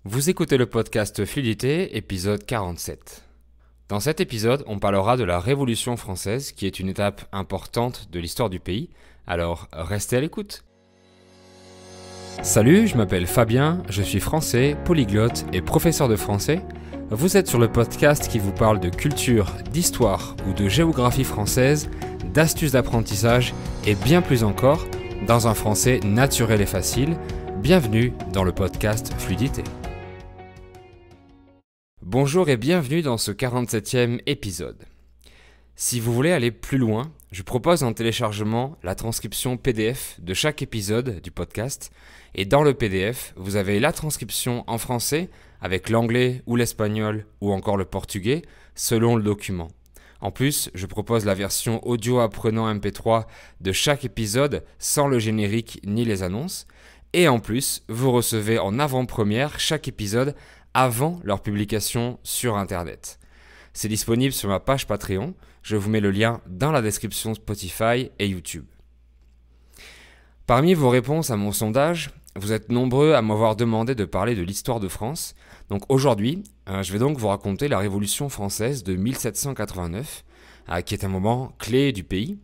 Vous écoutez le podcast Fluidité, épisode 47. Dans cet épisode, on parlera de la Révolution française, qui est une étape importante de l'histoire du pays, alors restez à l'écoute. Salut, je m'appelle Fabien, je suis français, polyglotte et professeur de français. Vous êtes sur le podcast qui vous parle de culture, d'histoire ou de géographie française, d'astuces d'apprentissage et bien plus encore, dans un français naturel et facile. Bienvenue dans le podcast Fluidité. Bonjour et bienvenue dans ce 47e épisode. Si vous voulez aller plus loin, je propose en téléchargement la transcription PDF de chaque épisode du podcast. Et dans le PDF, vous avez la transcription en français avec l'anglais ou l'espagnol ou encore le portugais selon le document. En plus, je propose la version audio apprenant MP3 de chaque épisode sans le générique ni les annonces. Et en plus, vous recevez en avant-première chaque épisode avant leur publication sur Internet. C'est disponible sur ma page Patreon, je vous mets le lien dans la description Spotify et YouTube. Parmi vos réponses à mon sondage, vous êtes nombreux à m'avoir demandé de parler de l'histoire de France. Donc aujourd'hui, je vais donc vous raconter la Révolution française de 1789, qui est un moment clé du pays,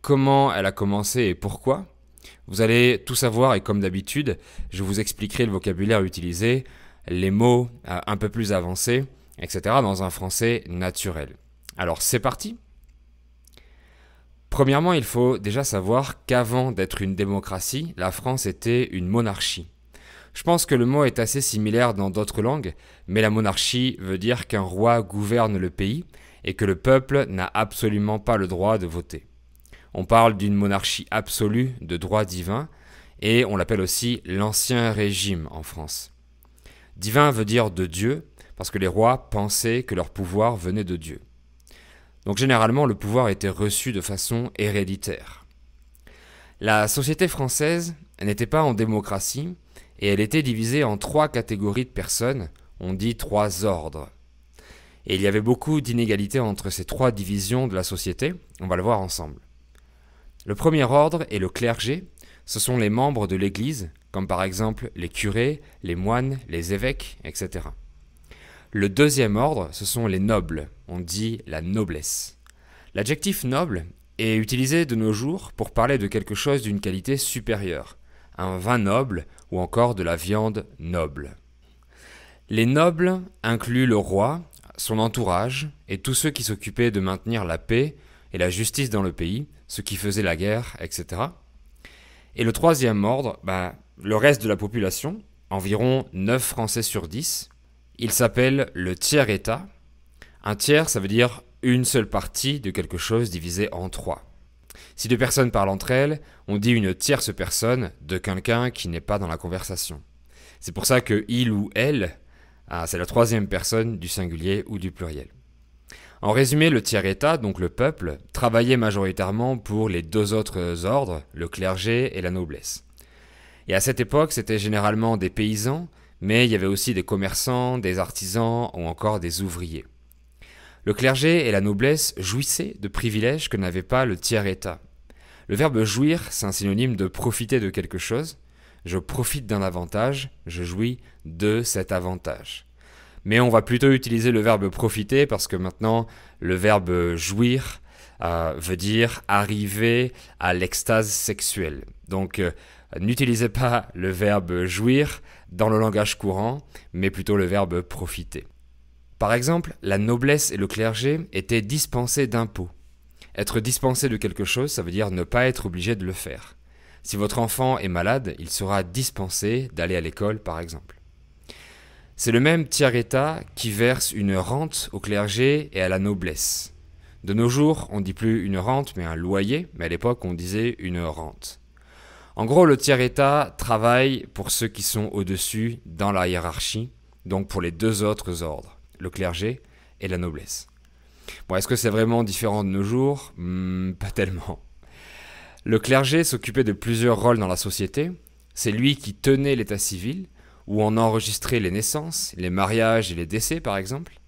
comment elle a commencé et pourquoi. Vous allez tout savoir et comme d'habitude, je vous expliquerai le vocabulaire utilisé, les mots un peu plus avancés, etc. dans un français naturel. Alors c'est parti. Premièrement, il faut déjà savoir qu'avant d'être une démocratie, la France était une monarchie. Je pense que le mot est assez similaire dans d'autres langues, mais la monarchie veut dire qu'un roi gouverne le pays et que le peuple n'a absolument pas le droit de voter. On parle d'une monarchie absolue de droit divin et on l'appelle aussi l'Ancien Régime en France. Divin veut dire de Dieu, parce que les rois pensaient que leur pouvoir venait de Dieu. Donc généralement, le pouvoir était reçu de façon héréditaire. La société française n'était pas en démocratie, et elle était divisée en 3 catégories de personnes, on dit 3 ordres. Et il y avait beaucoup d'inégalités entre ces 3 divisions de la société, on va le voir ensemble. Le premier ordre est le clergé, ce sont les membres de l'Église, comme par exemple les curés, les moines, les évêques, etc. Le deuxième ordre, ce sont les nobles, on dit la noblesse. L'adjectif noble est utilisé de nos jours pour parler de quelque chose d'une qualité supérieure, un vin noble ou encore de la viande noble. Les nobles incluent le roi, son entourage et tous ceux qui s'occupaient de maintenir la paix et la justice dans le pays, ceux qui faisaient la guerre, etc. Et le troisième ordre, le reste de la population, environ 9 Français sur 10, il s'appelle le tiers-État. Un tiers, ça veut dire une seule partie de quelque chose divisé en 3. Si 2 personnes parlent entre elles, on dit une tierce personne de quelqu'un qui n'est pas dans la conversation. C'est pour ça que il ou elle, c'est la 3e personne du singulier ou du pluriel. En résumé, le tiers-État, donc le peuple, travaillait majoritairement pour les 2 autres ordres, le clergé et la noblesse. Et à cette époque, c'était généralement des paysans, mais il y avait aussi des commerçants, des artisans ou encore des ouvriers. Le clergé et la noblesse jouissaient de privilèges que n'avait pas le tiers-État. Le verbe jouir, c'est un synonyme de profiter de quelque chose. Je profite d'un avantage, je jouis de cet avantage. Mais on va plutôt utiliser le verbe profiter parce que maintenant, le verbe jouir veut dire arriver à l'extase sexuelle. Donc, n'utilisez pas le verbe jouir dans le langage courant, mais plutôt le verbe profiter. Par exemple, la noblesse et le clergé étaient dispensés d'impôts. Être dispensé de quelque chose, ça veut dire ne pas être obligé de le faire. Si votre enfant est malade, il sera dispensé d'aller à l'école, par exemple. C'est le même tiers-État qui verse une rente au clergé et à la noblesse. De nos jours, on ne dit plus une rente, mais un loyer, mais à l'époque, on disait une rente. En gros, le tiers-État travaille pour ceux qui sont au-dessus dans la hiérarchie, donc pour les 2 autres ordres, le clergé et la noblesse. Bon, est-ce que c'est vraiment différent de nos jours ? Pas tellement. Le clergé s'occupait de plusieurs rôles dans la société. C'est lui qui tenait l'état civil, où on enregistrait les naissances, les mariages et les décès par exemple,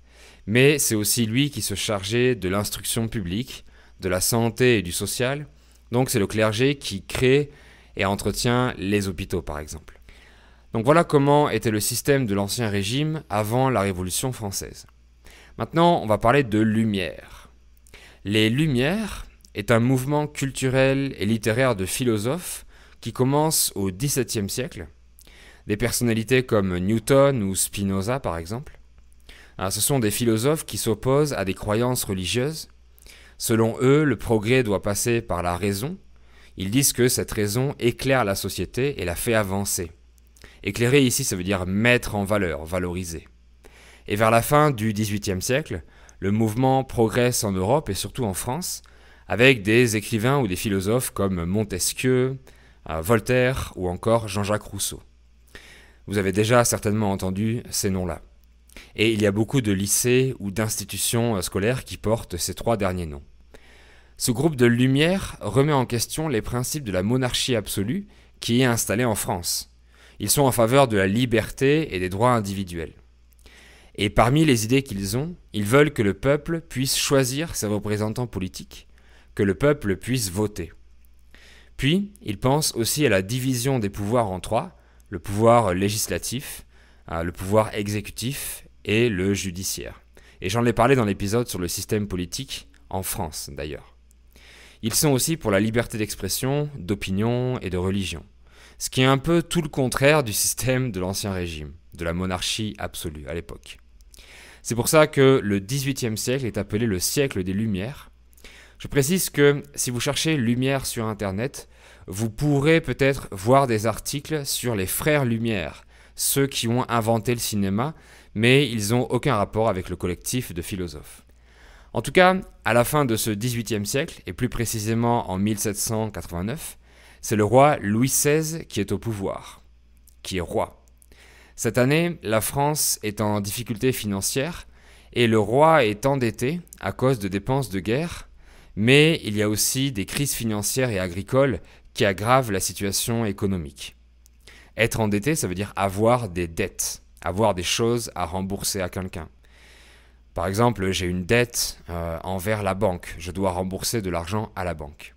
mais c'est aussi lui qui se chargeait de l'instruction publique, de la santé et du social, donc c'est le clergé qui crée et entretient les hôpitaux par exemple. Donc voilà comment était le système de l'Ancien Régime avant la Révolution française. Maintenant, on va parler de Lumière. Les Lumières est un mouvement culturel et littéraire de philosophes qui commence au XVIIe siècle. Des personnalités comme Newton ou Spinoza par exemple. Ce sont des philosophes qui s'opposent à des croyances religieuses. Selon eux, le progrès doit passer par la raison. Ils disent que cette raison éclaire la société et la fait avancer. Éclairer ici, ça veut dire mettre en valeur, valoriser. Et vers la fin du XVIIIe siècle, le mouvement progresse en Europe et surtout en France, avec des écrivains ou des philosophes comme Montesquieu, Voltaire ou encore Jean-Jacques Rousseau. Vous avez déjà certainement entendu ces noms-là. Et il y a beaucoup de lycées ou d'institutions scolaires qui portent ces trois derniers noms. Ce groupe de Lumière remet en question les principes de la monarchie absolue qui est installée en France. Ils sont en faveur de la liberté et des droits individuels. Et parmi les idées qu'ils ont, ils veulent que le peuple puisse choisir ses représentants politiques, que le peuple puisse voter. Puis, ils pensent aussi à la division des pouvoirs en trois, le pouvoir législatif, le pouvoir exécutif et le judiciaire. Et j'en ai parlé dans l'épisode sur le système politique en France d'ailleurs. Ils sont aussi pour la liberté d'expression, d'opinion et de religion. Ce qui est un peu tout le contraire du système de l'Ancien Régime, de la monarchie absolue à l'époque. C'est pour ça que le XVIIIe siècle est appelé le siècle des Lumières. Je précise que si vous cherchez Lumière sur Internet, vous pourrez peut-être voir des articles sur les frères Lumière, ceux qui ont inventé le cinéma, mais ils n'ont aucun rapport avec le collectif de philosophes. En tout cas, à la fin de ce XVIIIe siècle, et plus précisément en 1789, c'est le roi Louis XVI qui est au pouvoir, qui est roi. Cette année, la France est en difficulté financière et le roi est endetté à cause de dépenses de guerre, mais il y a aussi des crises financières et agricoles qui aggravent la situation économique. Être endetté, ça veut dire avoir des dettes, avoir des choses à rembourser à quelqu'un. Par exemple, j'ai une dette envers la banque, je dois rembourser de l'argent à la banque.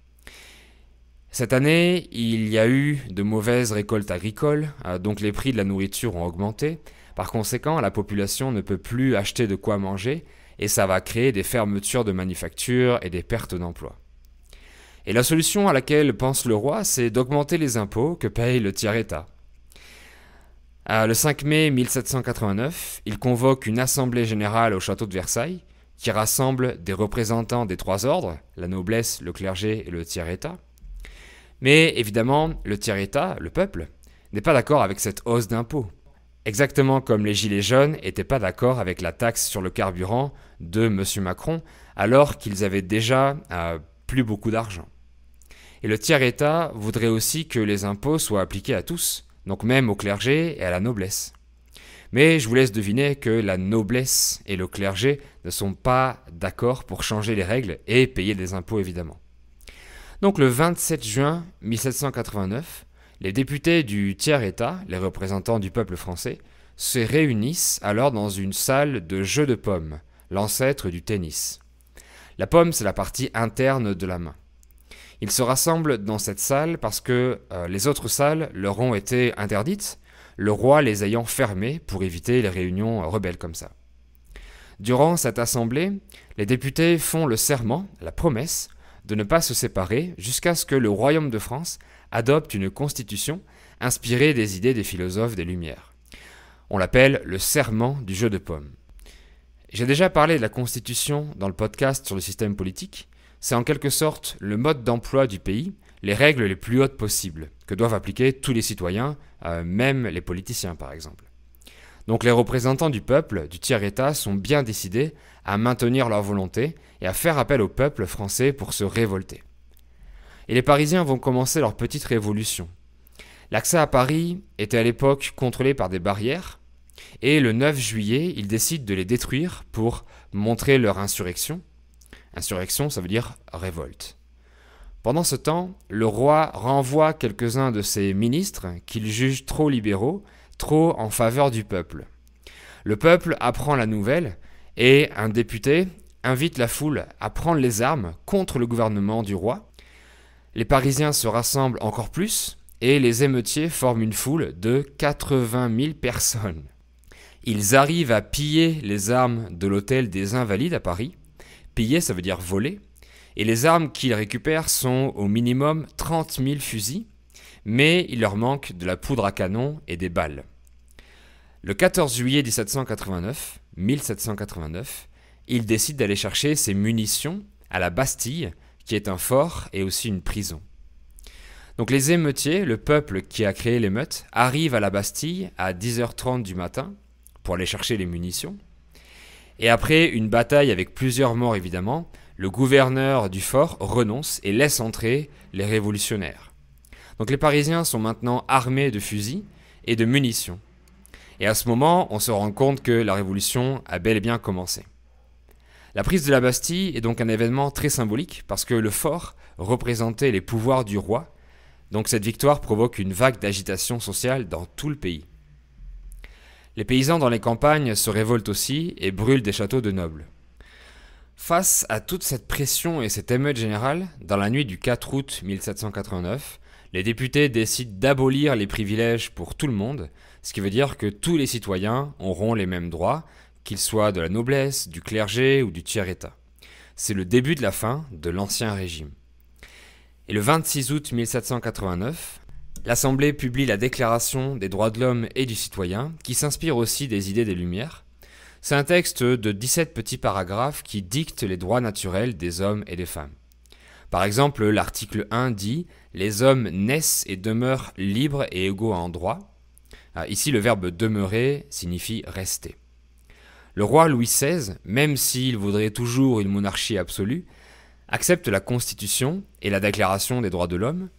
Cette année, il y a eu de mauvaises récoltes agricoles, donc les prix de la nourriture ont augmenté. Par conséquent, la population ne peut plus acheter de quoi manger et ça va créer des fermetures de manufactures et des pertes d'emplois. Et la solution à laquelle pense le roi, c'est d'augmenter les impôts que paye le tiers-État. Le 5 mai 1789, il convoque une assemblée générale au château de Versailles qui rassemble des représentants des trois ordres, la noblesse, le clergé et le tiers-État. Mais évidemment, le tiers-État, le peuple, n'est pas d'accord avec cette hausse d'impôts. Exactement comme les Gilets jaunes n'étaient pas d'accord avec la taxe sur le carburant de M. Macron, alors qu'ils avaient déjà plus beaucoup d'argent. Et le tiers-État voudrait aussi que les impôts soient appliqués à tous, donc même au clergé et à la noblesse. Mais je vous laisse deviner que la noblesse et le clergé ne sont pas d'accord pour changer les règles et payer des impôts évidemment. Donc le 27 juin 1789, les députés du tiers-État, les représentants du peuple français, se réunissent alors dans une salle de jeu de pommes, l'ancêtre du tennis. La pomme, c'est la partie interne de la main. Ils se rassemblent dans cette salle parce que les autres salles leur ont été interdites, le roi les ayant fermées pour éviter les réunions rebelles comme ça. Durant cette assemblée, les députés font le serment, la promesse, de ne pas se séparer jusqu'à ce que le royaume de France adopte une constitution inspirée des idées des philosophes des Lumières. On l'appelle le serment du jeu de pommes. J'ai déjà parlé de la constitution dans le podcast sur le système politique. C'est en quelque sorte le mode d'emploi du pays, les règles les plus hautes possibles, que doivent appliquer tous les citoyens, même les politiciens par exemple. Donc les représentants du peuple, du tiers-État, sont bien décidés à maintenir leur volonté et à faire appel au peuple français pour se révolter. Et les Parisiens vont commencer leur petite révolution. L'accès à Paris était à l'époque contrôlé par des barrières, et le 9 juillet, ils décident de les détruire pour montrer leur insurrection. Insurrection, ça veut dire révolte. Pendant ce temps, le roi renvoie quelques-uns de ses ministres qu'il juge trop libéraux, trop en faveur du peuple. Le peuple apprend la nouvelle et un député invite la foule à prendre les armes contre le gouvernement du roi. Les Parisiens se rassemblent encore plus et les émeutiers forment une foule de 80 000 personnes. Ils arrivent à piller les armes de l'hôtel des Invalides à Paris. Piller, ça veut dire voler. Et les armes qu'ils récupèrent sont au minimum 30 000 fusils, mais il leur manque de la poudre à canon et des balles. Le 14 juillet 1789, ils décident d'aller chercher ces munitions à la Bastille, qui est un fort et aussi une prison. Donc les émeutiers, le peuple qui a créé l'émeute, arrivent à la Bastille à 10h30 du matin pour aller chercher les munitions. Et après une bataille avec plusieurs morts évidemment, le gouverneur du fort renonce et laisse entrer les révolutionnaires. Donc les Parisiens sont maintenant armés de fusils et de munitions. Et à ce moment, on se rend compte que la révolution a bel et bien commencé. La prise de la Bastille est donc un événement très symbolique parce que le fort représentait les pouvoirs du roi. Donc cette victoire provoque une vague d'agitation sociale dans tout le pays. Les paysans dans les campagnes se révoltent aussi et brûlent des châteaux de nobles. Face à toute cette pression et cette émeute générale, dans la nuit du 4 août 1789, les députés décident d'abolir les privilèges pour tout le monde, ce qui veut dire que tous les citoyens auront les mêmes droits, qu'ils soient de la noblesse, du clergé ou du tiers-état. C'est le début de la fin de l'Ancien Régime. Et le 26 août 1789, l'Assemblée publie la Déclaration des droits de l'homme et du citoyen, qui s'inspire aussi des idées des Lumières. C'est un texte de 17 petits paragraphes qui dictent les droits naturels des hommes et des femmes. Par exemple, l'article 1 dit « Les hommes naissent et demeurent libres et égaux en droit ». Ici, le verbe « demeurer » signifie « rester ». Le roi Louis XVI, même s'il voudrait toujours une monarchie absolue, accepte la Constitution et la Déclaration des droits de l'homme.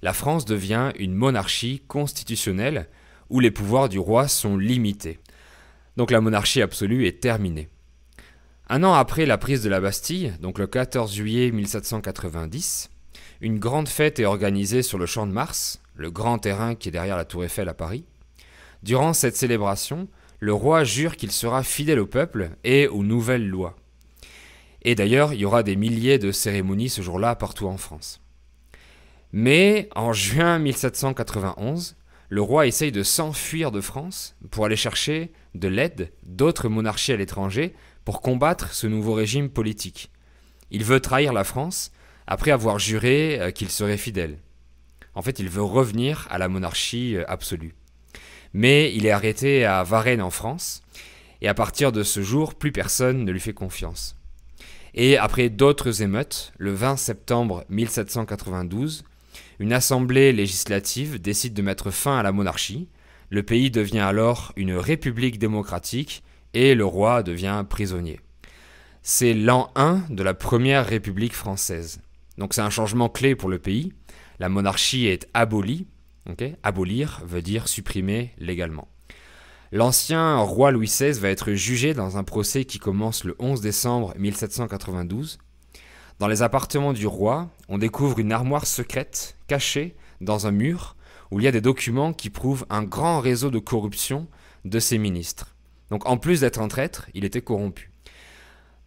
La France devient une monarchie constitutionnelle où les pouvoirs du roi sont limités. Donc la monarchie absolue est terminée. Un an après la prise de la Bastille, donc le 14 juillet 1790, une grande fête est organisée sur le Champ de Mars, le grand terrain qui est derrière la Tour Eiffel à Paris. Durant cette célébration, le roi jure qu'il sera fidèle au peuple et aux nouvelles lois. Et d'ailleurs, il y aura des milliers de cérémonies ce jour-là partout en France. Mais en juin 1791, le roi essaye de s'enfuir de France pour aller chercher de l'aide d'autres monarchies à l'étranger pour combattre ce nouveau régime politique. Il veut trahir la France après avoir juré qu'il serait fidèle. En fait, il veut revenir à la monarchie absolue. Mais il est arrêté à Varennes en France, et à partir de ce jour, plus personne ne lui fait confiance. Et après d'autres émeutes, le 20 septembre 1792, une assemblée législative décide de mettre fin à la monarchie. Le pays devient alors une république démocratique et le roi devient prisonnier. C'est l'an 1 de la première république française. Donc c'est un changement clé pour le pays. La monarchie est abolie. Abolir veut dire supprimer légalement. L'ancien roi Louis XVI va être jugé dans un procès qui commence le 11 décembre 1792. Dans les appartements du roi, on découvre une armoire secrète cachée dans un mur où il y a des documents qui prouvent un grand réseau de corruption de ses ministres. Donc en plus d'être un traître, il était corrompu.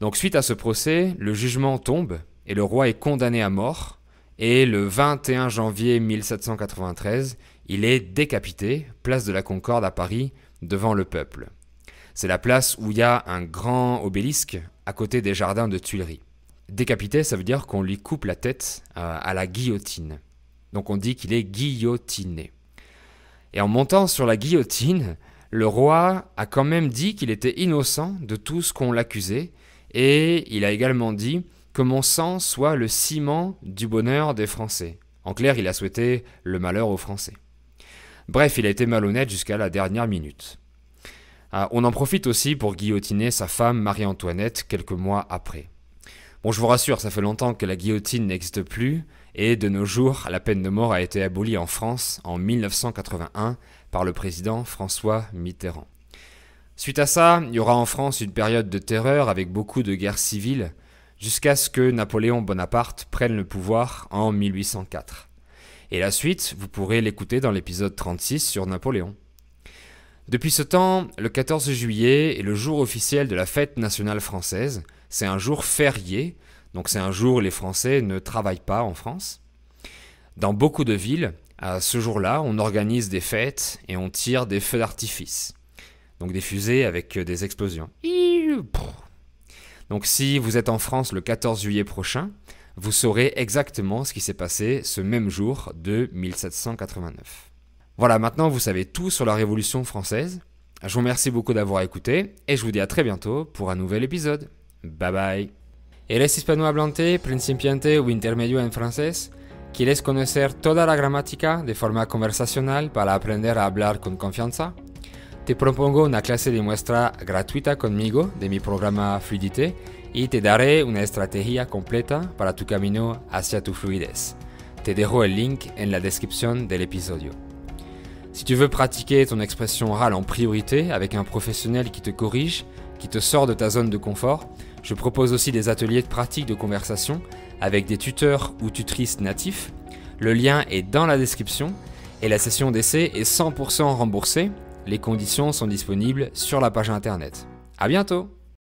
Donc suite à ce procès, le jugement tombe et le roi est condamné à mort. Et le 21 janvier 1793, il est décapité, place de la Concorde à Paris, devant le peuple. C'est la place où il y a un grand obélisque à côté des jardins de Tuileries. Décapité, ça veut dire qu'on lui coupe la tête à la guillotine. Donc on dit qu'il est guillotiné. Et en montant sur la guillotine, le roi a quand même dit qu'il était innocent de tout ce qu'on l'accusait, et il a également dit que mon sang soit le ciment du bonheur des Français. En clair, il a souhaité le malheur aux Français. Bref, il a été malhonnête jusqu'à la dernière minute. On en profite aussi pour guillotiner sa femme Marie-Antoinette quelques mois après. Bon, je vous rassure, ça fait longtemps que la guillotine n'existe plus, et de nos jours, la peine de mort a été abolie en France en 1981 par le président François Mitterrand. Suite à ça, il y aura en France une période de terreur avec beaucoup de guerres civiles, jusqu'à ce que Napoléon Bonaparte prenne le pouvoir en 1804. Et la suite, vous pourrez l'écouter dans l'épisode 36 sur Napoléon. Depuis ce temps, le 14 juillet est le jour officiel de la fête nationale française. C'est un jour férié, donc c'est un jour où les Français ne travaillent pas en France. Dans beaucoup de villes, Ce jour-là, on organise des fêtes et on tire des feux d'artifice. Donc des fusées avec des explosions. Donc si vous êtes en France le 14 juillet prochain, vous saurez exactement ce qui s'est passé ce même jour de 1789. Voilà, maintenant vous savez tout sur la Révolution française. Je vous remercie beaucoup d'avoir écouté et je vous dis à très bientôt pour un nouvel épisode. Bye bye. ¿Eres hispanohablante, principiante o intermedio en francés? ¿Quieres conocer toda la gramática de forma conversacional para aprender a hablar con confianza? Te propongo una clase de muestra gratuita conmigo de mi programa Fluidité y te daré una estrategia completa para tu camino hacia tu fluidez. Te dejo el link en la descripción del episodio. Si tu veux pratiquer ton expression orale en priorité avec un professionnel qui te corrige, qui te sort de ta zone de confort, je propose aussi des ateliers de pratique de conversation avec des tuteurs ou tutrices natifs. Le lien est dans la description et la session d'essai est 100% remboursée. Les conditions sont disponibles sur la page internet. À bientôt!